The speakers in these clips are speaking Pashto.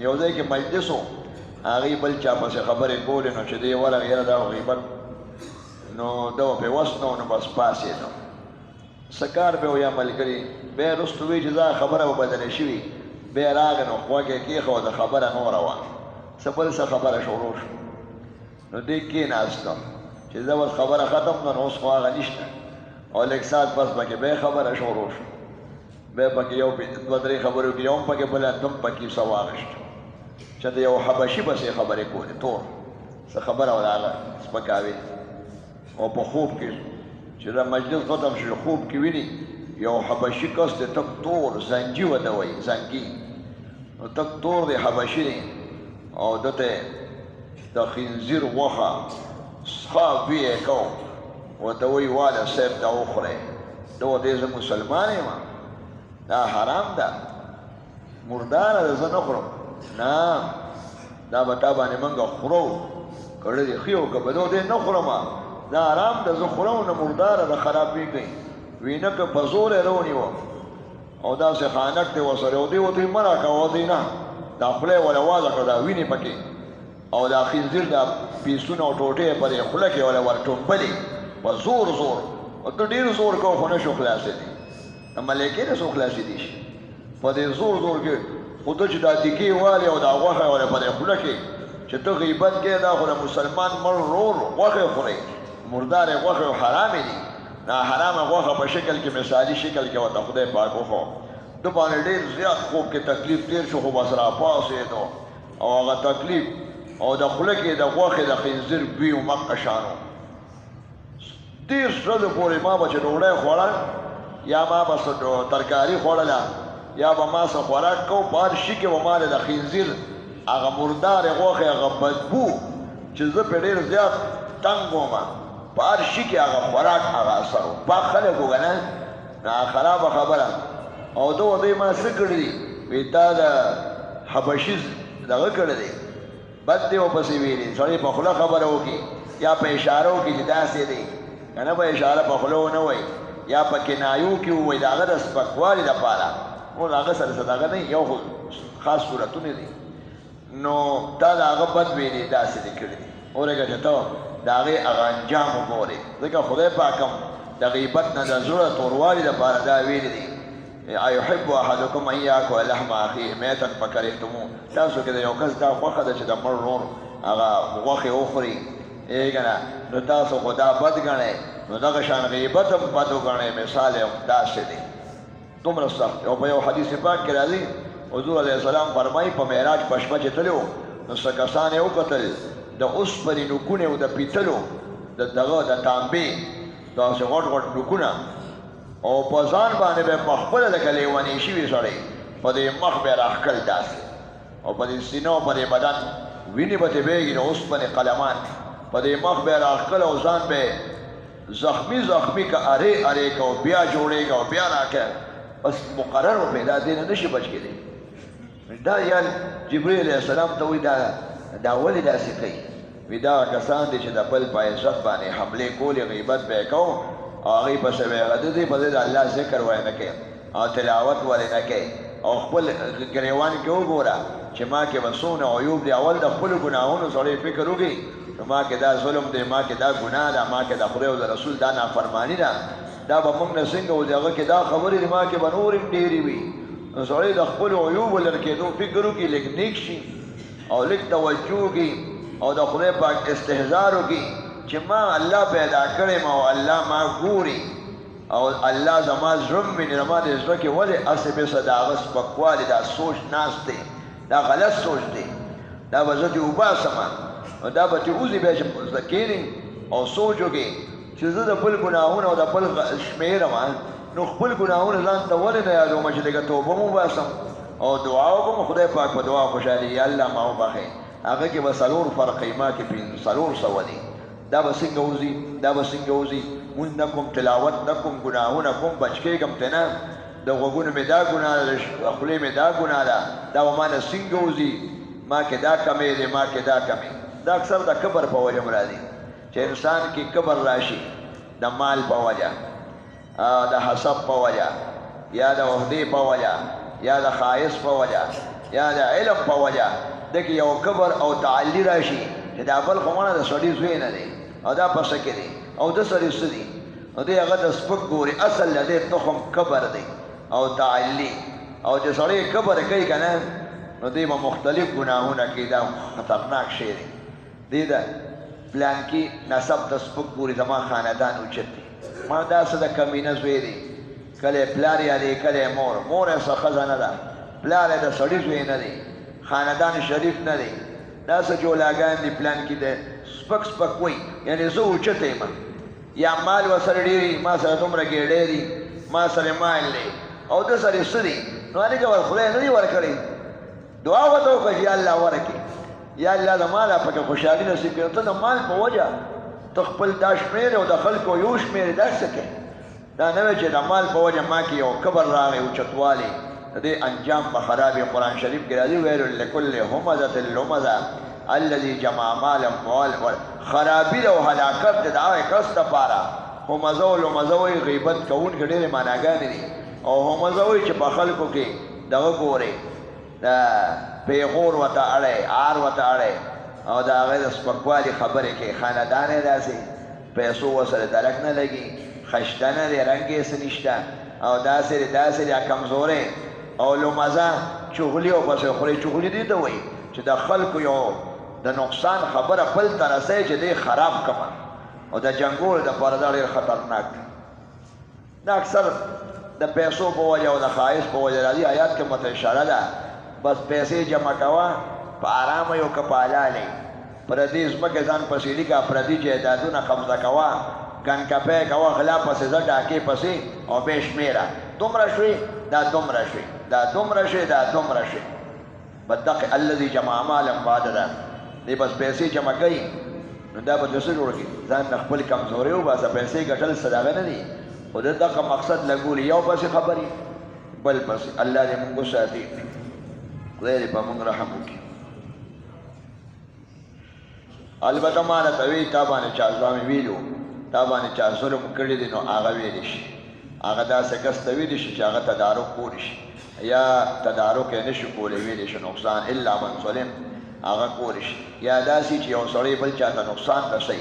یو ځای کې مجلس و هغې بل چا پسې خبرې کولې نو چې دی ورغی یاره دا غیبت نو ده پې وس نو بس پاسېدو څه کار به و یا ملګري بیا یې رستو وی چې دا خبره به بدله شوي بیا راغی نو غوږ یې کېښوده خبره نوره وه څه بل څه خبره شروع شو نو دی کېناستم چې زه بس خبره ختم کړه نو اوس خو هغه نشته او لږ ساعت پس پکې بیا خبره شروع شو بیا پکې یو دوه درې خبرو کې یو هم پکې بله دوم پکې څه واخیسته چې د یو حبشي پسې خبرې کولې تور څه خبره وه د هغه سپکاوې او په خوب کې چې دا مجلس ختم شو خوب کې ویني یو حبشي کس دی تک تور زنجي ورته وایي زنګي نو تک تور دی حبشي دی او ده ته د خنزیر غوښه څښا بوی یې کو ورته وایي واله صاحب دا وخورئ ده ورته زه مسلمان یم دا حرام ده مرداره ده زه نه خورم نه دا به تا باندې موږ خورو کړه دې ښي او که به ده ورته نه خورم دا حرام ده زه خورم نه مرداره ده خرابېږي وینه که په زور یې راونیوه او داسې خانک دی ورسره او دی ورته مه راکوه دی نه دا خوله یې وله وازه کړه دا وینې پکې او دا خنزیر دا پیسونه او ټوټې یې پر یې خوله کې وله ورټومبلې په زور زور او ته ډېر زور کوه خو نه شو خلاصېدی د ملیکې نه څو خلاصېدی شي په دې زور زور کې خو ته چې دا تیکې والې او دا غوښه یې وله پر یې خوله کې چې ته غیبت کې دا خو د مسلمان مړ رور غوښه یې خورئ مردارې غوښې حرامې دي نا حرامه غوښه په شکل کې مثالي شکل کې ورته خدای پاک وښو ده باندې ډېر زیات خوب کې تکلیف تېر شو خو بس راپاڅېدو او هغه تکلیف او د خوله کې د غوښې د خنزیر بوی و مکه شانو 30 ورځو پورې ما به چې ډوډۍ خوړل یا ما به څه ترکاري خوړله یا به ما څه خوراک کو په هر شي کې به ما د خنزیر هغه مردارې غوښې هغه بدبو چې زه پرې ډېر زیات تنګ وم په هر شي کې هغه خوراک هغه اثر و پاک خلک و که نه خرابه خبره او ده ورته ما څه کړي دي وایي تا د حبشي دغه کړی دی بد دی ورپسې ویلي سړی په خوله خبره وکړي یا په اشاره وکړي چې داسې دی که نه په اشاره په خوله ونه وایي یا په کنایو کې ووایي د هغه د سپکوالي دپاره نو د هغه سره څه دغه نه یو خو خاص صورتونه دي نو تا د هغه بد ویلي داسې دی کړي دي اورېږه چې ته د هغې هغه انجام وګورې ځکه خدای پاک هم د غیبت نه د زړه توروالي دپاره دا ویلي دي ایحب احدکم ان یاکل لحم اخیه میتا فکرهتموه تاسو کې د یو کس دا خوښه ده چې د مړ ورور هغه غوښې وخوري که نه نو تاسو خو دا بد ګڼئ نو دغه شان غیبت هم بد وګڼئ مثال یې داسې دی دومره سخت او په یو حدیث پاک کې راځي حضور علیه السلام فرمایي په معراج په شپه چې تللی و نو څه کسان یې وکتل د اوسپنې نوکونه او د پیتلو د دغه د تانبې داسې غټ غټ نوکونه او په ځان باندې به په خپله لکه لیونی شوي سړی په دې مخ به یې راښکل داسې او په دې سینه او په دې بدن وینې به ترې بهېږي د اوسپنې قلمان په دې مخ به یې راښکل او ځان به یې زخمي زخمي که ارې ارې که او بیا جوړېږه او بیا راکړه بس مقرر و پیدا دی نه نشي بچ کېدی دا یا جبریل علیه السلام ته وایي دا ولې داسې کوي وایي دا کسان دي چې د بل په عزت باندې حملې کولې غیبت به یې کوو او هغې پسې به یې غده دی په دې د الله ذکر وایي نه کوي او تلاوت ولې نه کوي او خپل ګریوان کې وګوره چې ما کې به څونه عیوب دي اول د خپلو ګناهونو سړی فکر وکړي نو ما کې دا ظلم دی ما کې دا ګناه ده ما کې د خدای او د رسول دا نافرماني ده دا به موږ نه څنګه و د هغه کې دا خبرې دي ما کې به نور هم ډېرې وي نو سړی د خپلو عیوبو لرې کېدو فکر وکړي لږ نیک شي او لږ توجه وکړي او د خدای پاک استهزار وکړي چې ما الله پیدا کړی ما او الله ما ګوري او الله زما زړه مې زما د زړه کې ولې هسې بېسه د هغه سپکوالي دا سوچ ناست دی دا غلط سوچ دی دا به زه دې وباسمه نو دا به ترې وځي بیا چې زده کښېنې او سوچ وکړې چې زه د بل ګناهونه او د بل شمېرم نو خپل ګناهونه ځان ته ولې نه یادوم چې لږه توبه م وباسم او دعا وکړم خدای پاک په دعا خوشحالي یا الله ما وبخئ هغه کې به 4 فرقې ما کې 400 دي دا به څنګه وځي دا به څنګه وځي مونږ نه کوم تلاوت نه کوم ګناهونه کوم بچ کېږم ته نه د غوږونو مې دا ګناه ده د خولې مې دا ګناه ده دا به ما نه څنګه وځي ما کې دا کمې دی ما کې دا کمې دا اکثر د کبر په وجه م راځي چې انسان کې کبر راشي د مال په وجه د حسب په وجه یا د عهدې په وجه یا د ښایست په وجه یا د علم په وجه دغه یو کبر او تعالی راشي چې دا بل خو مانه د سړي زوی نه دی او دا پس کې دی او د سړي سړي او دی هغه د سپک ګوري اصل لدې تخم کبر دی او تعالی او چې سړی کبر کوي کنه نو دی به مختلف ګناهونه کوي دا خطرناک شی دی دا پلان کې نسب د سپک ګوري زما خاندان اوچت دی ما دا څه د کمینه زوی دی کله پلار یا دی کله مور یې څه ښځه نه ده پلار یې د سړي زوی نه دی خاندان شریف نه دی دا څه جولاګان دي پلان کې دی سپک وایي یعنې زه اوچت یم یا مال ورسره ډېر ما سره دومره ګېډې دي ما سره مال دی او د سره څه دي نو هلکه ور خدای نه دي ورکړی دعا ورته وکړه چې یا الله ورکړي یا الله د ماله پکې خوشحالي نصیب کړي ته د مال په وجه ته خپل دا شمېرې او د خلکو یو شمېرې دا څه کوې دا نه وی چې د مال په وجه ما کې یو کبر راغی اوچتوالی د دې انجام په خراب قرآن شریف کې راځي ویل لکل همزة لمزة الذي جمع مالا خرابي او هلاکت د هغه کس دپاره همزه او لمزه وایي غیبت کوونکي ډېرې معناګانې دي او همزه وایي چې په خلکو کې دغه ګورې پیغور ورته اړی عار ورته اړی او د هغې د سپکوالي خبرې کوي خاندان یې داسې پیسو ورسره درک نه لګي خشته نه دی رنګ یې څه نشته او داسې دی داسې دی کمزورې او لمزه چغلي او پسې خورې چغلي دې ته وایي چې د خلکو یو د نقصان خبره بل ته رسوي چې دی خراب کړه او د جنګولو دپاره دا ډېر خطرناک دی دا اکثر د پیسو په وجه او د ښایست په وجه راځي آیات کې مته اشاره ده بس پیسې جمع کوه په آرامه یو که په حلالې پردي ځمکې ځان پسې لیکه پردي جایدادونه قبضه کوه ګنکپی کوه غلا پسې ځه ډاکې پسې او بې شمېره دومره شوي دا دومره شوي دا دومره شوي دا دومره شوي بدقې الذي جمع مالا وعدده دی بس پیسې جمع کوي نو دا به څه جوړ کړي ځان نه خپل کمزوري وباسه پیسې ګټل څه دغه نه دي خو د دغه مقصد لګولي یو پسې خبرې بل پسې الله دې موږ وساتي خدای دې په موږ رحم وکړي البته ما راته وایي تا باندې چا ځوامې ویلو تا باندې چا ظلم کړی دی نو هغه ویلی شي هغه داسې کس ته ویلی شي چې هغه تدارک کولی شي یا تدارک یې نه شي کولی ویلی شي نقصان الا من ظلم هغه کولی شي یا داسې چې یو سړی بل چا ته نقصان رسوي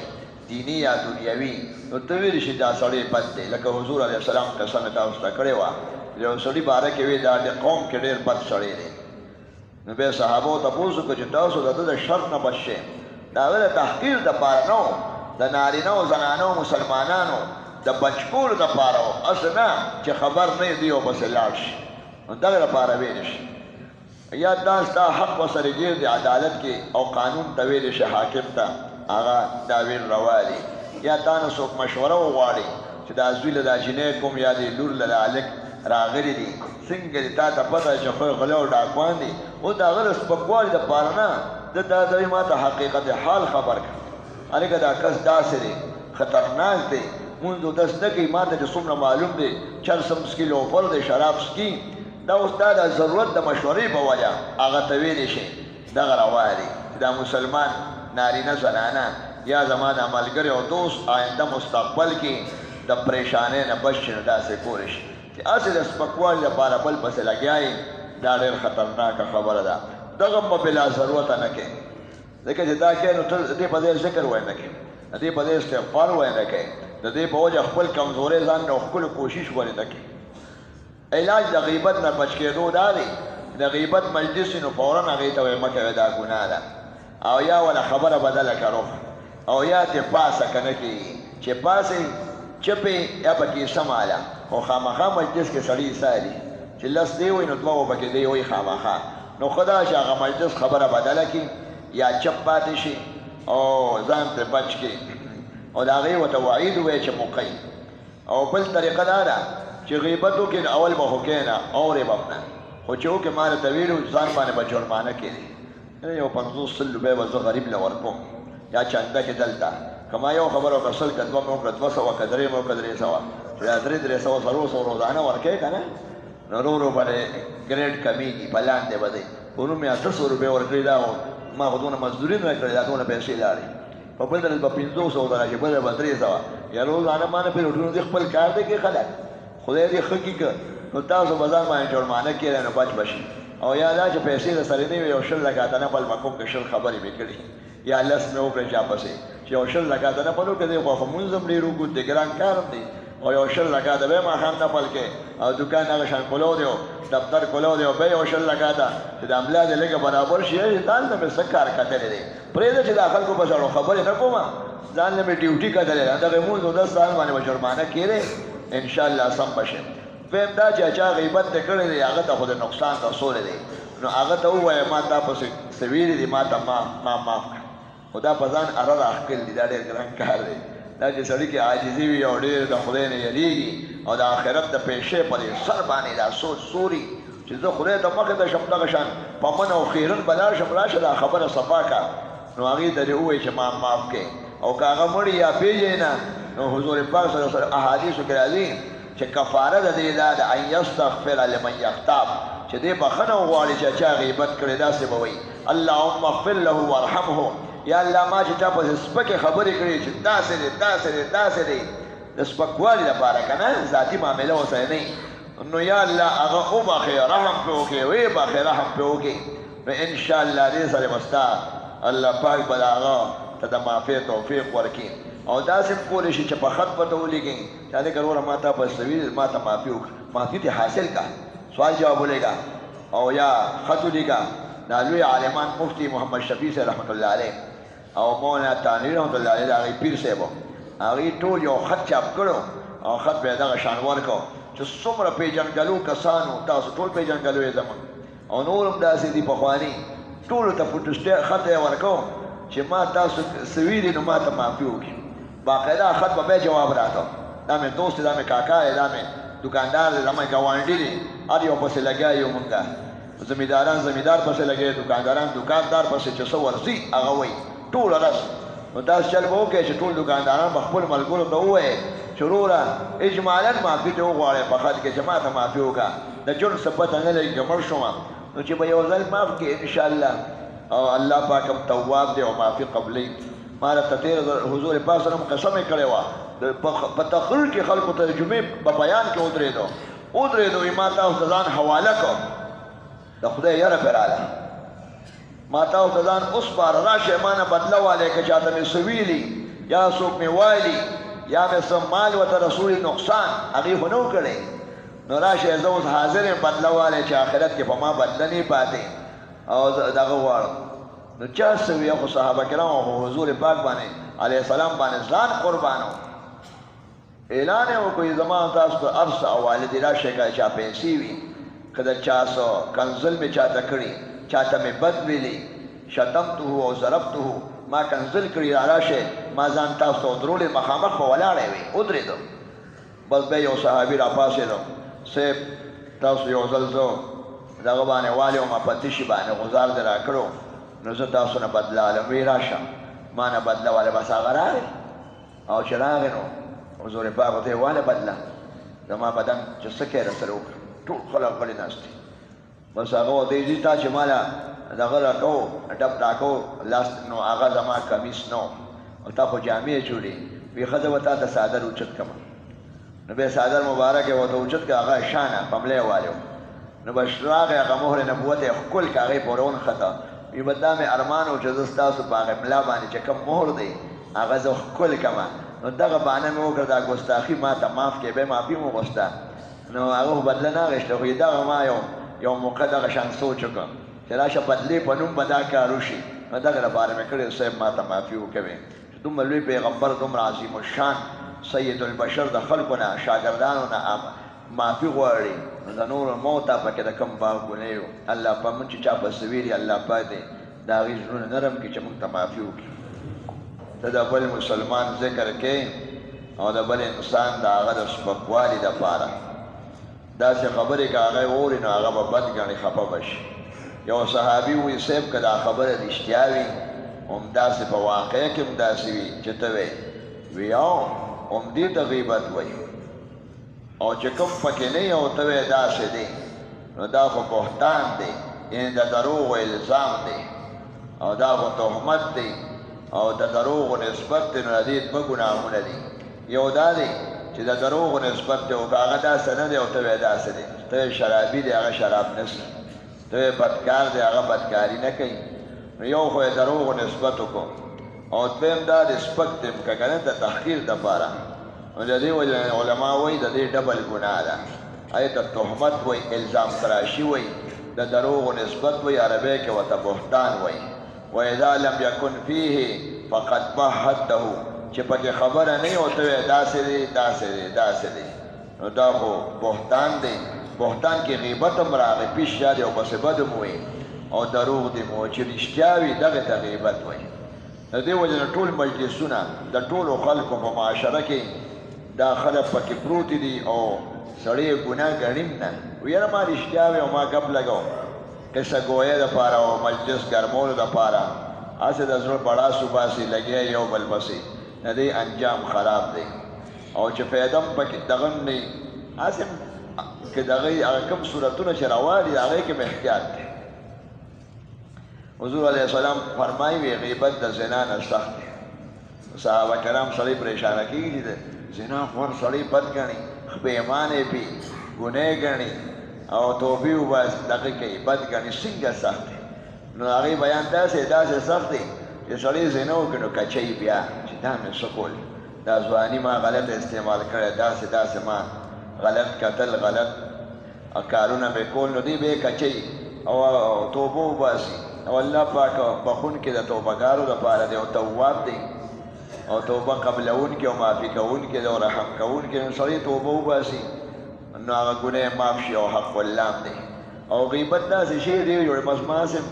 دیني یا دنیوي نو ته ویلی شي دا سړی بد دی لکه حضور علیه السلام قسم یې تاسو ته کړې وه یو سړي باره کې وی دا د قوم کې ډېر بد سړی دی نو بیا صحابو تپوس وکړه چې تاسو د ده د شر نه بچ شئ د هغه د تحقیر دپاره نه و د نارینه و زنانه و مسلمانانو د بچکولو دپاره و هسې نه چې خبر نه دی او پسې لاړ شي نو دغه دپاره ویلی شي یا دا ستا حق ورسره ګیر دی عدالت کې او قانون ته ویلی شي حاکم ته هغه دا ویل روا دی یا تا نه څوک مشوره وغواړي چې دا زوی له دا جینۍ کوم یا دې لور له دا هلک راغلي دي څنګه دي تا ته پته چې خو غله او ډاکوان دي او د هغه د سپکوالي دپاره نه ده دا دوی ما ته حقیقت حال خبر کړه هلکه دا کس داسې دی خطرناک دی مونځ اودس نه کوي ما ته چې څومره معلوم دی چرس هم څکي لوفر دی شراب څکي دا اوس دا د ضرورت د مشورې په وجه هغه ته ویلی شي دغه روا دی چې دا مسلمان نارینه زنانه یا زما د ملګری او دوست آینده مستقبل کې د پریشانۍ نه بچ شي نو داسې کولی شي چې هسې د سپکوالي لپاره بل پسې لګیا یې دا ډېر خطرناکه خبره ده دغه به بلا ضرورته نه کوې ځکه چې دا کوې نو ته د دې په ځای ذکر وایې نه کوې د دې په ځای استغفار وایې نه کوې د دې په وجه خپل کمزورۍ ځان نه ښکلو کوشش ولې نه کوې علاج د غیبت نه بچ کېدو دا دی د غیبت مجلس نو فورا هغې ته وایې مه کوې دا ګناه ده او یا وله خبره بدله کړو او یا دې پاسه که نه کېږي چې پاسې چپې یا پکې سماله خو خامخا مجلس کې سړي ساري چې لس دی وایي نو دوه به پکې دی وایي خامخا نو خدا چې هغه مجلس خبره بدله کړي یا چپ پاتې شي او ځان ترې بچ کړي او د هغې ورته وعید ووایي چې موقعي او بل طریقه دا ده چې غیبت وکړي نو اول به خو کښېنه اورې به نه خو چې وکړې ما راته ویلو ځان باندې به جرمانه کړي یو 50 سل روپۍ به زه غریب له ورکوم یا چنده کې دلته که ما یو خبره وکړه سل که دوه مې وکړه 200 که درې مې وکړه 300 چې دا 300 څلور روزانه ورکوې که نه نو ورو ورو به ګریډ کمیږي په لاندې به دی ورو مې 800 روپۍ ورکړي دا ما خو دونه مزدوري نه کړې دا دونه پیسې لاړې په بل ځل به 500 درجې بل به 300 یا روزانه ما نه پیرودونکو دې خپل کار دی کې خلک خدای دې ښه کړي نو تاسو به ځان باندې جرمانه کړئ نو بچ به شي او یا دا چې پیسې د سره نه وي یو 10 لکه د نفل مکوم کې 10 خبرې مې کړي یا لس مې وکړې چا پسې چې یو 10 لکه د نفل وکړې خو مونځ هم ډېر وګود دی ګران کار هم دی او یو 10 لکه د به ماښام نفل کې او دکان هغه شان کولو دی دفتر کولو دی او به یو 10 لکه ده چې د املا د لږه برابر شي ځان ته مې څه کار کتلی دی پرېږده چې د خلکو په سړو خبرې نه کوم ځان له مې ډیوټي کتلی ده دغه مونځ 10 سال باندې به جرمانه کېږي انشاءالله سم بشي دویم دا چې چا غیبت ته کړی دی هغه ته خو د نقصان رسولی دی نو هغه ته ووایه ما تا پسې څه ویلي دي ما ته ما معاف کړه خو دا په ځان اره راښکل دي دا ډېر ګران کار دی دا چې سړي کې عاجزي وي او ډېر د خدای نه یریږي او د آخرت د پیشې په دې سر باندې دا سوچ سوري چې زه خدای ته مخې ته شم دغه شان په من او خیرن به لاړ شم راشه دا خبره صفا کړه نو هغې ته دې ووایي چې ما معاف کړې او که هغه مړي یا پېژنې نه نو حضور پاک صلی الله علیه وسلم احادیثو کې راځي چې کفاره د دې دا د ان یستغفر لمن یغتاب چې دې بخښنه وغواړي چې چا غیبت کړی داسې به وایي اللهم اغفر له وارحمه یا الله ما چې چا پسې سپکې خبرې کړي چې داسې دی داسې دی داسې دی د سپکوالي لپاره که نه ذاتي معامله ورسره نه نو یا الله هغه وبخې رحم پرې وکړې ویې بخې رحم پرې وکړې نو انشاءالله دې سره به ستا الله پاک به د هغه ته د معافۍ توفیق ورکړي او داسې هم کولی شي چې په خط به ته ولیکئ چې هلکه وروره ما تا په سوي ما ته معافي وکړه معافي ته حاصل کا سوال جواب ولیکه او یا خط ولیکه دا لوی عالمان مفتی محمد شفیع صاحب رحمت الله علیه او مولانا تانوی رحمت الله علیه د هغې پیر صاحب و هغې ټول یو خط چاپ کړو او خط به یې دغه شان ورکړو چې څومره پیژنګلو کسانو تاسو ټول پیژنګلو یې زموږ او نور هم داسې دي پخواني ټولو ته فوټوسټیټ خط یې ورکړو چې ما تاسو څه ویلي نو ما ته معافي وکړي باقاعده خط به بیا جواب راته دا مې دوست دی دا مې کاکا دی دا مې دکاندار دی دا مې ګاونډي دی هر یو پسې لګیا یو مونږه زمینداران زمیندار پسې لګیا دکانداران دکاندار پسې چې څه ورځي هغه وایي ټول رس نو داسې چل به وکړې چې ټول دکانداران به خپلو ملګرو ته ووایي چې وروره اجمالا معافي ته وغواړئ په خط کې چې ما ته معافي وکړه د جرم څه پته نه لګي که مړ شوم نو چې به یو ځل معاف کړي انشاءالله او الله پاک هم تواب دی او معافي قبلوي ما راته تېره حضور پاک سره قسم یې کړې وه په تقریر کې خلکو ته د جمعې په بیان کې ودرېدو وي ما تاسو ته ځان حواله کړ د خدای یره پرې راله ما تاسو ته ځان وسپاره راشئ ما نه بدله والی که چاته مې څه ویلي یا څوک مې وایلي یا مې څه مال ورته رسولي نقصان هغې خو نه و کړی نو راشئ زه اوس حاضر یم بدله والی چې آخرت کې په ما بدله نه پاتې او دغه غواړم نو چا څه وي خو صحابه کرامو خو حضور پاک باندې علیه السلام باندې ځان قربانو اعلان یې وکړو زما تاسو ته هر څه حواله دي راشئ که چا پیسې وي که د چا څه کنزل مې چاته کړي چاته مې بد ویلي شتمته او ضربته ما کنزل کړي راشئ ما ځان تاسو ته ودرولې مخامخ به ولاړی وي ودرېدم بس بیا یو صحابي راپاڅېدو صاحب تاسو یو ځل زه دغه باندې والی وم په تشي باندې غزار دې را کړو نو زه تاسو نه بدلالم وی راشه ما نه بدله والی بس هغه راغی او چې راغی نو حضور پاک ورته یې والی بدله زما بدن چې څه کوې راسره وکړه ټول خلک غلي ناست دي بس هغه ورته یې ځي تا چې ماله دغه راکو ډب راکو لاس نو هغه زما کمیس نو او تا خو جامې جوړې وی ښځه به تا ته څادر اوچت کړم نو بیا څادر مبارک یې ورته اوچت کړه هغه شانه پملی والی نو بس راغی هغه مهر نبوت یې ښکل کړه هغې پورې ونښته وی به دا مې ارمان و چې زه ستاسو په هغې ملا باندې چې کوم مهر دی هغه زه ښکل کړمه نو دغه بهانه مې وکړه دا ګستاخي ما ته معاف کړې بیا معافي مې وغوښته نو هغه خو بدله نه اخېسته خو دغه ما یو موقع دغه شان سوچ وکړم چې راشه بدلې په نوم به دا کار وشي نو دغه لپاره مې کړی صاحب ما ته معافي وکوې چې دومره لوی پیغمبر دومره عظیم الشان سید البشر د خلکو نه شاګردانو نه معافي غواړي نو د نور موته پکې د کم باغونه یو الله په موږ چې چا په څه ویلي الله پاک دی د هغې زړونه نرم کړي چې موږ ته معافي وکړي ته د بل مسلمان ذکر کې او د بل انسان د هغه د سپکوالي دپاره داسې خبرې که هغه اوري نو هغه به بد ګڼي خفه به شي یو صحابي وایي صاحب که دا خبره رښتیا وي همداسې په واقعه کې هم داسې وي چې ته وایې وی همدې ته غیبت وایي او چې کوم پکې نه او ته وایې داسې دی نو دا خو بهتان دی یعنې د دروغو الزام دی او دا خو تهمت دی او د دروغو نسبت دی نو د دې دوه ګناهونه دي یو دا دی چې د دروغو نسبت دی او که هغه داسې نه دی او ته وایې داسې دی ته شرابي دی هغه شراب نسته ته بدکار دی هغه بدکاري نه کوي نو یو خو یې دروغو نسبت وکړو او دویم دا د سپک دیم که که نه د تحقیر دپاره نو د دې وجه علما وایي د دې ډبل ګناه ده هغې ته تهمت وایي الزام تراشي وایي د دروغو نسبت وایي عربی کې ورته بهتان وایي واذا لم یکن فیه فقد بهته چې پکې خبره نه وي او ته وایې داسې دی داسې دی داسې دی نو دا خو بهتان دی بهتان کې غیبت هم راغی پیش شادي او پسې بد هم وایي او دروغ دی مو چې رښتیا وي دغې ته غیبت وایي د دې وجه نه ټول مجلسونه د ټولو خلکو په معاشره کې دا خلک پکې پروتې دي او سړی یې ګناه ګڼیم نه ویره ما رښتیا وي او ما ګپ لګو قصه ګویې دپاره او مجلس ګرمولو دپاره هسې د زړه بړاسو باسي لګیا یو بل پسې د دې انجام خراب دی او چې فایده هم پکې دغه نه وي هسې که د هغې هغه کوم صورتونه چې راوالي د هغې کې م احتیاط دی حضور علیه السلام فرمایي وي غیبت د زنا نه سخت دی صحابه کرام سړی پریشانه کېږي چې د زنا خور سړی بد ګڼي پیمانې پي ګناه ګڼي او توبې وباسي دغه کوي بد ګڼي څنګه سخت دی نو هغې بیان داسې سخت دی چې سړی زنا وکړي نو کچوي بیا چې دا مې څه کول دا ځواني ما غلط استعمال کړی داسې ما غلط کتل غلط کارونه مې کول نو دی به یې کچوي او توبه وباسي او الله پاک بخونکي د توبهګارو دپاره دی او تواب دی او توبه قبلونکي او معافي کوونکي دی او رحم کوونکي نو سړی توبه وباسي نو هغه ګناه معاف شي او حق الله دی او غیبت داسې شی دی جوړ مسماسم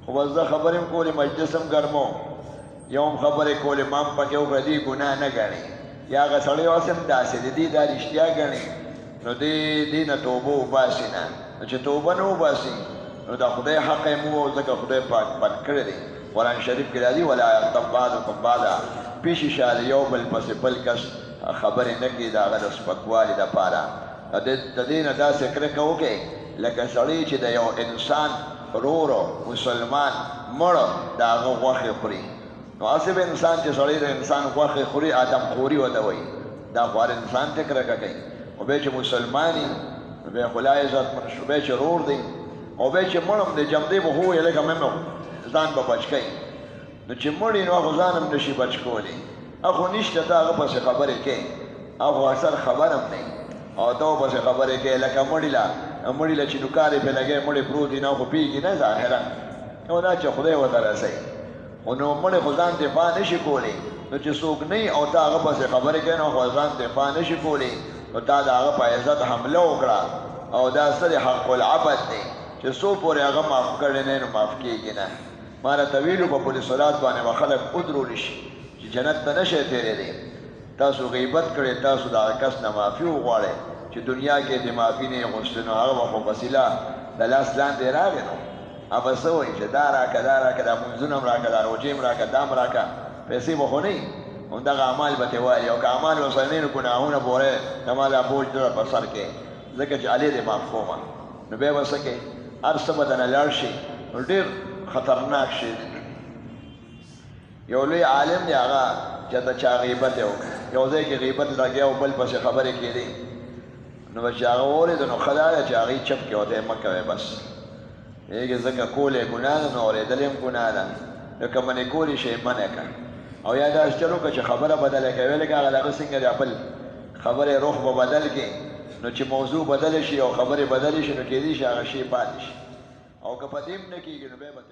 خو بس زه خبرې م کولې مجلس هم ګرمو یو هم خبرې کولې ما هم پکې وکړه دې ګناه نه ګڼي یا هغه سړی اوس هم داسې دی دې دا رښتیا ګڼي نو دې نه توبه وباسي نه چې توبه نه وباسي نو دا خدای حق یې مو ځکه خدای پاک بد کړی دی قرآن شریف کې راځي ولا یغتب بعضکم بعضا پیشي شاله یو بل پسې بل کس خبرې نه کړي د هغه د سپکوالي دپاره د دې نه داسې کرکه وکړئ لکه سړی چې د یو انسان ورورو مسلمان مړه د هغه غوښې خوري نو هسې به انسان چې سړی د انسان غوښې خوري آدم خوري ورته وایي دا خو هر انسان ته کرکه کوي خو بیا چې مسلمان وي نو بیا خو لا عزتمند شو بیا چې ورور دی او بیا چې مړ هم دی جمدی به هو یې لکه مې ځان به بچ کوي نو چې مړ نو هغه ځان هم نشي بچ کولی هغه نشته ته هغه پسې خبرې کوي هغه اکثر خبر هم نه او ته پسې خبرې کوي لکه مړي له چې نوکارې پرې لګوي مړی پروت دی نو خو پوهېږي نه ظاهرا نو دا چې خدای ورته رسوي خو نو مړی خو ځان دفاع نشي کولی نو چې څوک نه او ته هغه پسې خبرې کوي نو خو ځان دفاع نشي کولی نو تا د هغه په عزت حمله وکړه او دا ستر حق العبد دی چې څو پورې هغه معاف کړی نه نو معاف کېږي نه ما راته ویلو په پل صلات باندې به خلک ودرولی شي چې جنت ته نشئ تېرېدی تاسو غیبت کړی تاسو د هغه کس نه معافي وغواړئ چې دنیا کې د معافي نه یې غوښتې نو هغه به خو وسیله د لاس لاندې راغی نو هغه څه وایي چې دا راکړه دا راکړه دا مونځونه هم راکړه دا روجې هم راکړه دا هم راکړه پیسې به خو نه وي همدغه اعمال به ترې وایي او که اعمال ورسره نه وي نو ګناهونه به وایي زما دا بوج دره په سر کې ځکه چې علي دې معاف کومه نو بیا به څه کوي هر څه به دنه لاړ شي نو ډېر خطرناک شي یو لوی عالم دی هغه چې ته چا غیبت یې وکړه یو ځای کې غیبت لګیا او بل پسې خبرې کېدې نو به چې هغه واورېده نو ښه دا ده چې هغې چپ کې ورته یې مه کوئ بس هغې ځکه کول یې ګناه ده نو اورېدل هم ګناه ده نو که منې کولی شي منع کړه او یا داسې چل وکړه چې خبره بدله کوي لکه هغه د هغه څنګه دی بل خبرې روح به بدل کړي نو چې موضوع بدل شي او خبرې بدلې شي نو کېدی شي هغه شی پاتې شي او که په دې هم نه کېږي نو بیا به